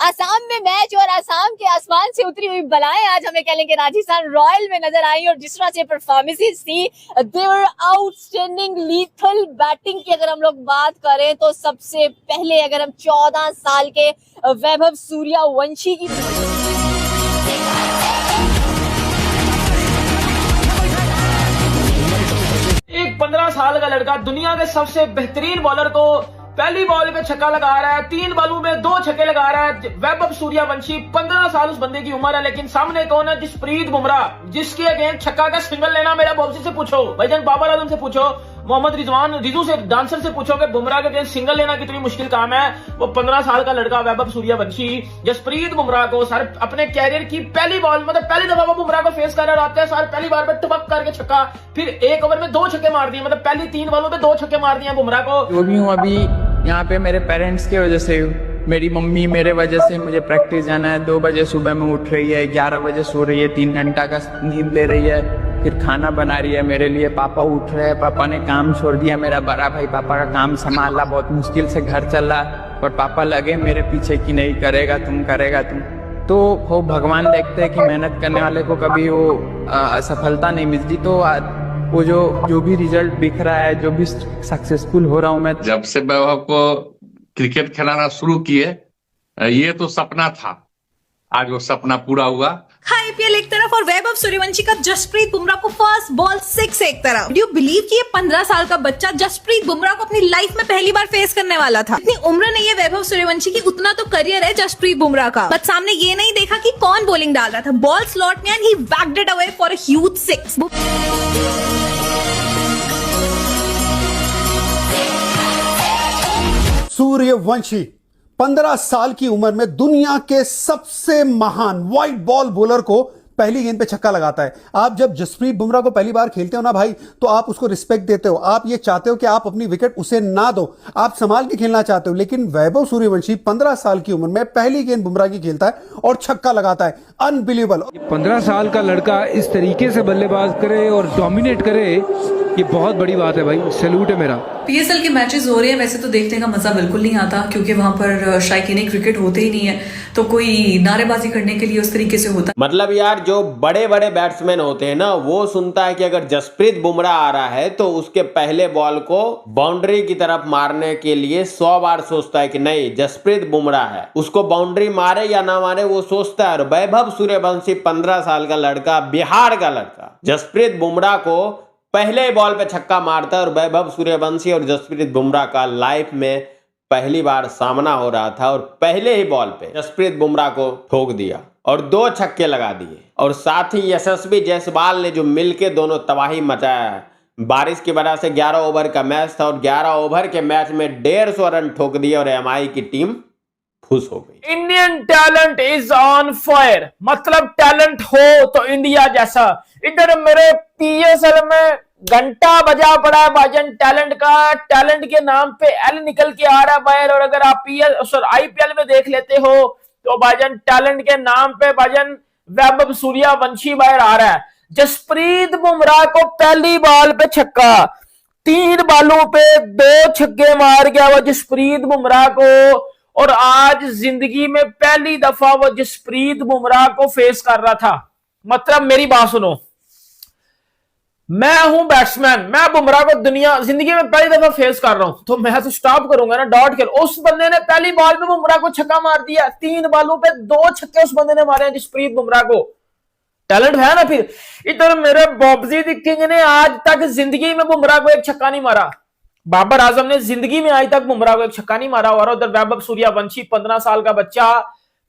आसाम में मैच और आसाम के आसमान से उतरी हुई बलाएं आज हमें कह लेंगे राजस्थान रॉयल में नजर आई। और जिस तरह से परफॉर्मेंसेस थी, देवर आउटस्टैंडिंग, लीथल बैटिंग की अगर हम लोग बात करें तो सबसे पहले अगर हम 14 साल के वैभव सूर्यवंशी की एक 15 साल का लड़का दुनिया के सबसे बेहतरीन बॉलर को पहली बॉल पे छक्का लगा रहा है, 3 बॉलों में 2 छक्के लगा रहा है। वैभव सूर्यवंशी 15 साल उस बंदे की उम्र है, लेकिन सामने कौन है? जसप्रीत बुमराह, जिसके अगेंस्ट छक्का का सिंगल लेना मेरा बॉब्सी से पूछो, भाईजान बाबर आजम से पूछो, मोहम्मद रिजू से, डांसर से पूछो कि बुमराह के अगेंस्ट सिंगल लेना कितनी मुश्किल काम है। वो 15 साल का लड़का वैभव सूर्यवंशी जसप्रीत बुमराह को सर अपने कैरियर की पहली बॉल, मतलब पहली दफा वो बुमराह को फेस कर रहा होता है, सर पहली बार पे टपक करके छक्का, फिर 1 ओवर में 2 छक्के मार दिए, मतलब पहली 3 बॉलों पे 2 छक्के मार दिए बुमराह को। जो भी हूँ अभी यहाँ पे मेरे पेरेंट्स की वजह से, मेरी मम्मी मेरे वजह से मुझे प्रैक्टिस जाना है। 2 बजे सुबह में उठ रही है, 11 बजे सो रही है, 3 घंटा का नींद ले रही है, फिर खाना बना रही है मेरे लिए। पापा उठ रहे हैं, पापा ने काम छोड़ दिया, मेरा बड़ा भाई पापा का काम संभाला, बहुत मुश्किल से घर चल रहा, और पापा लगे मेरे पीछे कि नहीं करेगा तुम, करेगा तुम। तो वो भगवान देखते हैं कि मेहनत करने वाले को कभी वो असफलता नहीं मिलती। तो वो जो भी रिजल्ट दिख रहा है, जो भी सक्सेसफुल हो रहा हूँ मैं। जब से वैभव को क्रिकेट खिलाना शुरू किए, ये तो सपना था, आज वो सपना पूरा हुआ। आईपीएल एक तरफ और वैभव सूर्यवंशी का जसप्रीत बुमराह को फर्स्ट बॉल 6 एक तरफ। डू यू बिलीव कि ये 15 साल का बच्चा जसप्रीत बुमराह को अपनी लाइफ में पहली बार फेस करने वाला था? इतनी उम्र नहीं है वैभव सूर्यवंशी की, उतना तो करियर है जसप्रीत बुमराह का, बट सामने ये नहीं देखा कि कौन बॉलिंग डाल रहा था। बॉल स्लॉट में and he whacked it away for a huge 6। Suryavanshi 15 साल की उम्र में दुनिया के सबसे महान व्हाइट बॉल बॉलर को पहली गेंद पे छक्का लगाता है। आप जब जसप्रीत बुमराह को पहली बार खेलते हो ना भाई, तो आप उसको रिस्पेक्ट देते हो, आप ये चाहते हो कि आप अपनी विकेट उसे ना दो, आप संभाल के खेलना चाहते हो। लेकिन वैभव सूर्यवंशी 15 साल की उम्र में पहली गेंद बुमराह की खेलता है और छक्का लगाता है। अनबिलीवेबल। 15 साल का लड़का इस तरीके से बल्लेबाज करे और डोमिनेट करे, ये बहुत बड़ी बात है भाई, सैल्यूट है मेरा। पीएसएल के मैचेस हो रहे हैं, वैसे तो देखने का मजा बिल्कुल नहीं आता, क्योंकि वहां पर शायकीन क्रिकेट होते ही नहीं है, तो कोई नारेबाजी करने के लिए उस तरीके से होता है। मतलब यार जो बड़े बड़े बैट्समैन होते हैं ना, वो सुनता है कि अगर जसप्रीत बुमराह आ रहा है तो उसके पहले बॉल को बाउंड्री की तरफ मारने के लिए 100 बार सोचता है कि नहीं जसप्रीत बुमराह है, उसको बाउंड्री मारे या ना मारे वो सोचता है। और वैभव सूर्यवंशी 15 साल का लड़का, बिहार का लड़का, जसप्रीत बुमराह को पहले बॉल पे छक्का मारता है। और वैभव सूर्यवंशी और जसप्रीत बुमराह का लाइफ में पहली बार सामना हो रहा था, और पहले ही बॉल पे जसप्रीत बुमराह को ठोक दिया और 2 छक्के लगा दिए। और साथ ही यशस्वी जायसवाल ने जो मिलके दोनों तबाही मचाया है। बारिश की वजह से 11 ओवर का मैच था, और 11 ओवर के मैच में 150 रन ठोक दिए और एमआई की टीम खुश हो गई। Indian talent is on fire, मतलब टैलेंट हो तो इंडिया जैसा। इधर मेरे पीएसएल में घंटा बजा पड़ा है भाईजान टैलेंट का, टैलेंट के नाम पे एल निकल के आ रहा है बाहर। और अगर आप आईपीएल में देख लेते हो तो भाईजान टैलेंट के नाम पे भाईजान वैभव सूर्यवंशी बाहर आ रहा है। जसप्रीत बुमराह को पहली बॉल पे छक्का, 3 बॉलों पे 2 छक्के मार गया वो जसप्रीत बुमराह को। और आज जिंदगी में पहली दफा वो जसप्रीत बुमराह को फेस कर रहा था। मतलब मेरी बात सुनो, मैं हूं बैट्समैन, मैं बुमराह को दुनिया जिंदगी में पहली दफा फेस कर रहा हूं, तो मैं तो स्टॉप करूंगा ना, डॉट खेल। उस बंदे ने पहली बॉल पे बुमराह को छक्का मार दिया, 3 बॉलों पे 2 छक्के उस बंदे ने मारे हैं जसप्रीत बुमराह को। टैलेंट है ना। फिर इधर मेरे बॉब्जी द किंग ने आज तक जिंदगी में बुमराह को एक छक्का नहीं मारा, बाबर आजम ने जिंदगी में आज तक बुमराह को एक छक्का नहीं मारा। और उधर वैभव सूर्यवंशी 15 साल का बच्चा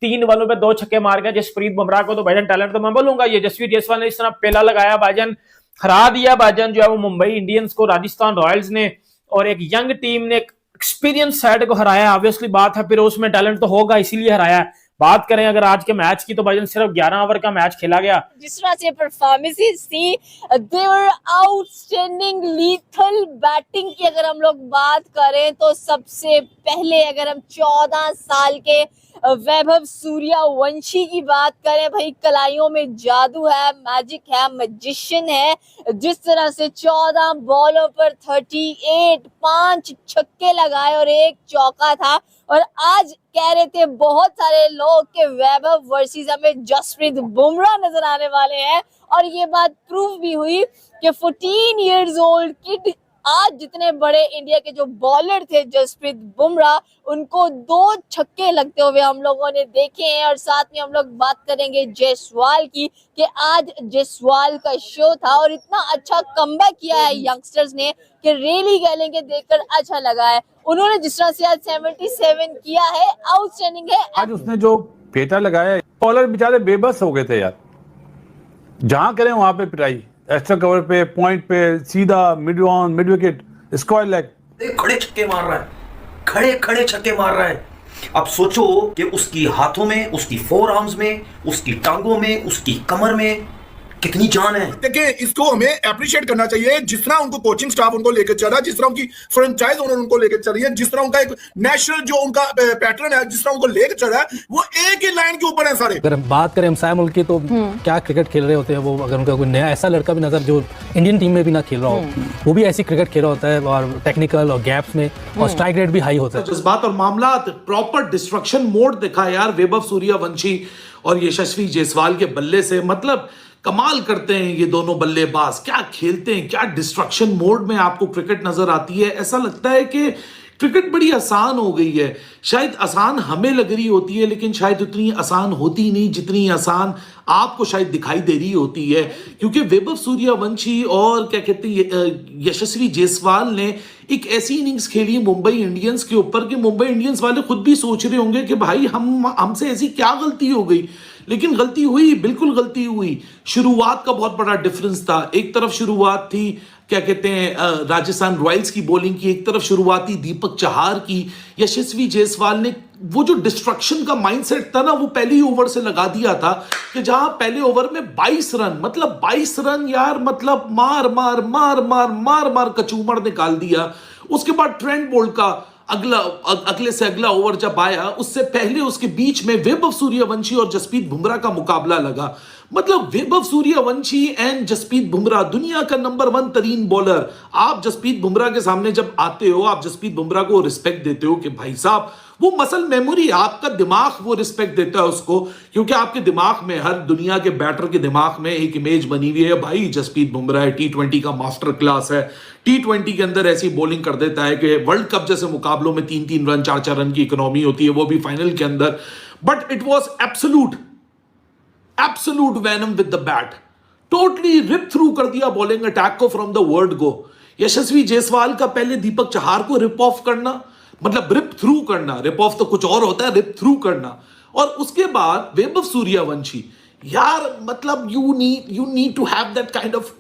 3 बॉलों पे 2 छक्के मार गया जसप्रीत बुमराह को। तो भाईजान टैलेंट तो मैं बोलूंगा, ये जसप्रीत जायसवाल ने इस तरह पेला लगाया भाईजान, हरा दिया भाईजान जो है वो मुंबई इंडियंस को, राजस्थान रॉयल्स ने, और एक यंग टीम ने एक एक्सपीरियंस साइड को हराया। ऑब्वियसली बात है, फिर उसमें टैलेंट तो होगा, इसीलिए हराया। बात करें अगर आज के मैच की तो भाईजान सिर्फ 11 ओवर का मैच खेला गया। जिस तरह से परफॉर्मेंसेस थी, देवर आउटस्टैंडिंग, लीथल बैटिंग की अगर हम लोग बात करें तो सबसे पहले अगर हम 14 साल के वैभव सूर्यवंशी की बात करें, भाई कलाइयों में जादू है, मैजिक है, मैजिशियन है। जिस तरह से 14 बॉलों पर 38, 5 छक्के लगाए और 1 चौका था। और आज कह रहे थे बहुत सारे लोग कि वैभव वर्सेस हमें जसप्रीत बुमराह नजर आने वाले हैं, और ये बात प्रूव भी हुई कि 14 इयर्स ओल्ड किड आज जितने बड़े इंडिया के जो बॉलर थे जसप्रीत बुमराह, उनको 2 छक्के लगते हुए हम लोगों ने देखे हैं। और साथ में हम लोग बात करेंगे जायसवाल की कि आज जायसवाल का शो था और इतना अच्छा कमबैक किया है यंगस्टर्स ने कि रियली कहेंगे देखकर अच्छा लगा है। उन्होंने जिस तरह से आज 77 किया है, आउटस्टैंडिंग है। आज उसने जो फेटा लगाया, बॉलर बेचारे बेबस हो गए थे यार, जहां करें वहां पे पिटाई, एक्स्ट्रा कवर पे, पॉइंट पे, सीधा mid on, mid wicket, square leg, खड़े छक्के मार रहा है, खड़े खड़े छक्के मार रहा है। अब सोचो कि उसकी हाथों में, उसकी फोर आर्म्स में, उसकी टांगों में, उसकी कमर में कितनी जान है। देखिए, इसको हमें अप्रिशिएट करना चाहिए, जिस तरह उनको कोचिंग स्टाफ उनको लेकर चल रहा है, जिस तरह उनकी फ्रेंचाइज ओनर उनको लेकर चल रही है, जिस तरह उनका एक नेशनल जो उनका पैटर्न है, जिस तरह उनको लेकर चल रहा है, वो एक ही लाइन के ऊपर है सारे। अगर हम बात करें हमसाया मुल्क की, तो क्या क्रिकेट खेल रहे होते हैं वो। अगर उनका कोई नया ऐसा लड़का भी नजर जो इंडियन टीम में भी ना खेल रहा हो, वो भी ऐसी क्रिकेट खेल रहा होता है, और टेक्निकल और गैप्स में, और स्ट्राइक रेट भी हाई होता है। जज्बात और मामला प्रॉपर डिस्ट्रक्शन मोड दिखा यार वैभव सूर्यवंशी और यशस्वी जायसवाल के बल्ले से। मतलब कमाल करते हैं ये दोनों बल्लेबाज, क्या खेलते हैं, क्या डिस्ट्रक्शन मोड में आपको क्रिकेट नजर आती है। ऐसा लगता है कि क्रिकेट बड़ी आसान हो गई है। शायद आसान हमें लग रही होती है, लेकिन शायद उतनी आसान होती नहीं जितनी आसान आपको शायद दिखाई दे रही होती है। क्योंकि वैभव सूर्यवंशी और क्या कहते हैं यशस्वी जायसवाल ने एक ऐसी इनिंग्स खेली मुंबई इंडियंस के ऊपर कि मुंबई इंडियंस वाले खुद भी सोच रहे होंगे कि भाई हमसे ऐसी क्या गलती हो गई। लेकिन गलती हुई, बिल्कुल गलती हुई। शुरुआत का बहुत बड़ा डिफरेंस था। एक तरफ शुरुआत थी क्या कहते हैं राजस्थान रॉयल्स की बॉलिंग की, एक तरफ शुरुआत थी दीपक चहार की। यशस्वी जायसवाल ने वो जो डिस्ट्रक्शन का माइंडसेट था ना, वो पहले ही ओवर से लगा दिया था कि जहां पहले ओवर में 22 रन, मतलब 22 रन यार, मतलब मार मार मार मार मार मार कचूमर निकाल दिया। उसके बाद ट्रेंट बोल्ट का अगले से अगला ओवर जब आया, उससे पहले उसके बीच में वैभव सूर्यवंशी और जसप्रीत बुमराह का मुकाबला लगा। मतलब वैभव सूर्यवंशी एंड जसप्रीत बुमराह, दुनिया का नंबर 1 तरीन बॉलर। आप जसप्रीत बुमराह के सामने जब आते हो, आप जसप्रीत बुमराह को रिस्पेक्ट देते हो कि भाई साहब वो मसल मेमोरी, आपका दिमाग वो रिस्पेक्ट देता है उसको, क्योंकि आपके दिमाग में, हर दुनिया के बैटर के दिमाग में एक इमेज बनी हुई है, भाई जसप्रीत बुमराह T20 का मास्टर क्लास है। T20 के अंदर ऐसी बॉलिंग कर देता है कि वर्ल्ड कप जैसे मुकाबलों में 3-3 रन 4-4 रन की इकोनॉमी होती है, वो भी फाइनल के अंदर। But it was absolute venom with the bat, totally rip through कर दिया बॉलिंग अटैक को from the word go. Yashasvi Jaiswal का पहले दीपक चहार को रिप ऑफ करना, मतलब रिप थ्रू करना, रिप ऑफ तो कुछ और होता है, रिप थ्रू करना। और उसके बाद वैभव सूर्यवंशी, यार मतलब you need to have that kind of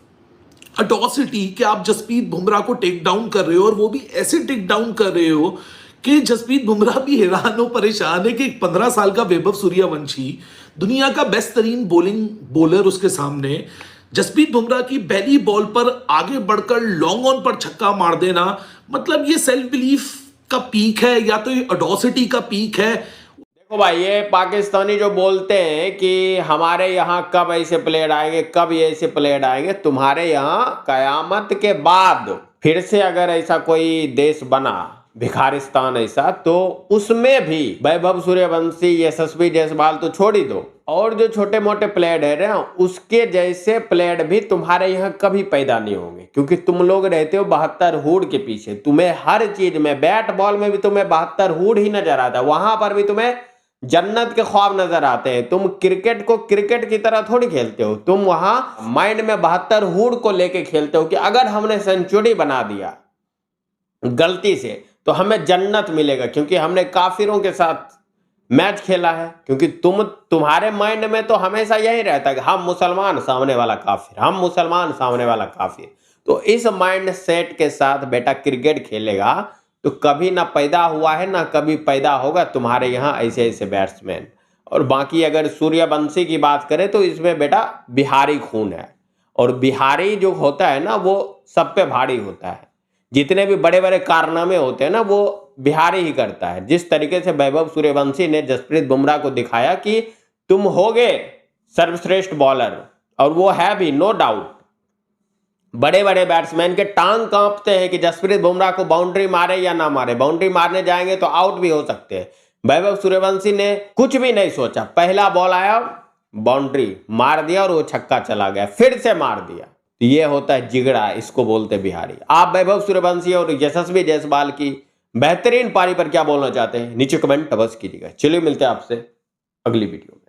audacity कि आप जसप्रीत बुमराह को टेक डाउन कर रहे हो, और वो भी ऐसे टेक डाउन कर रहे हो कि जसप्रीत बुमराह भी हैरान हो, परेशान है कि 15 साल का वैभव सूर्यवंशी, दुनिया का बेस्ट तरीन बॉलर उसके सामने, जसप्रीत बुमराह की पहली बॉल पर आगे बढ़कर लॉन्ग ऑन पर छक्का मार देना। मतलब ये सेल्फ बिलीफ का पीक है या तो ये अडॉसिटी का पीक है। देखो भाई, ये पाकिस्तानी जो बोलते हैं कि हमारे यहाँ कब ऐसे प्लेयर आएंगे, कब ये ऐसे प्लेयर आएंगे, तुम्हारे यहाँ कयामत के बाद फिर से अगर ऐसा कोई देश बना, भिखारिस्तान ऐसा, तो उसमें भी वैभव सूर्यवंशी, यशस्वी जायसवाल तो छोड़ ही दो, और जो छोटे मोटे प्लेयर है ना, उसके जैसे प्लेयर भी तुम्हारे यहाँ कभी पैदा नहीं होंगे। क्योंकि तुम लोग रहते हो 72 हुड के पीछे, तुम्हें हर चीज में, बैट बॉल में भी तुम्हें 72 हुड ही नजर आता है, वहां पर भी तुम्हें जन्नत के ख्वाब नजर आते हैं। तुम क्रिकेट को क्रिकेट की तरह थोड़ी खेलते हो, तुम वहां माइंड में 72 हुड को लेके खेलते हो कि अगर हमने सेंचुरी बना दिया गलती से तो हमें जन्नत मिलेगा, क्योंकि हमने काफिरों के साथ मैच खेला है। क्योंकि तुम्हारे माइंड में तो हमेशा यही रहता है कि हम मुसलमान, सामने वाला काफिर, हम मुसलमान, सामने वाला काफिर। तो इस माइंड सेट के साथ बेटा क्रिकेट खेलेगा तो कभी ना पैदा हुआ है ना कभी पैदा होगा तुम्हारे यहाँ ऐसे ऐसे बैट्समैन। और बाकी अगर सूर्यवंशी की बात करें तो इसमें बेटा बिहारी खून है, और बिहारी जो होता है ना वो सब पे भारी होता है। जितने भी बड़े बड़े कारनामे होते हैं ना वो बिहारी ही करता है। जिस तरीके से वैभव सूर्यवंशी ने जसप्रीत बुमराह को दिखाया कि तुम होगे सर्वश्रेष्ठ बॉलर, और वो है भी, नो डाउट। बड़े बड़े बैट्समैन के टांग कांपते हैं कि जसप्रीत बुमराह को बाउंड्री मारे या ना मारे, बाउंड्री मारने जाएंगे तो आउट भी हो सकते हैं। वैभव सूर्यवंशी ने कुछ भी नहीं सोचा, पहला बॉल आया, बाउंड्री मार दिया और वो छक्का चला गया, फिर से मार दिया। तो ये होता है जिगड़ा, इसको बोलते बिहारी। आप वैभव सूर्यवंशी और यशस्वी जायसवाल की बेहतरीन पारी पर क्या बोलना चाहते हैं नीचे कमेंट अवश्य कीजिएगा। चलिए मिलते हैं आपसे अगली वीडियो।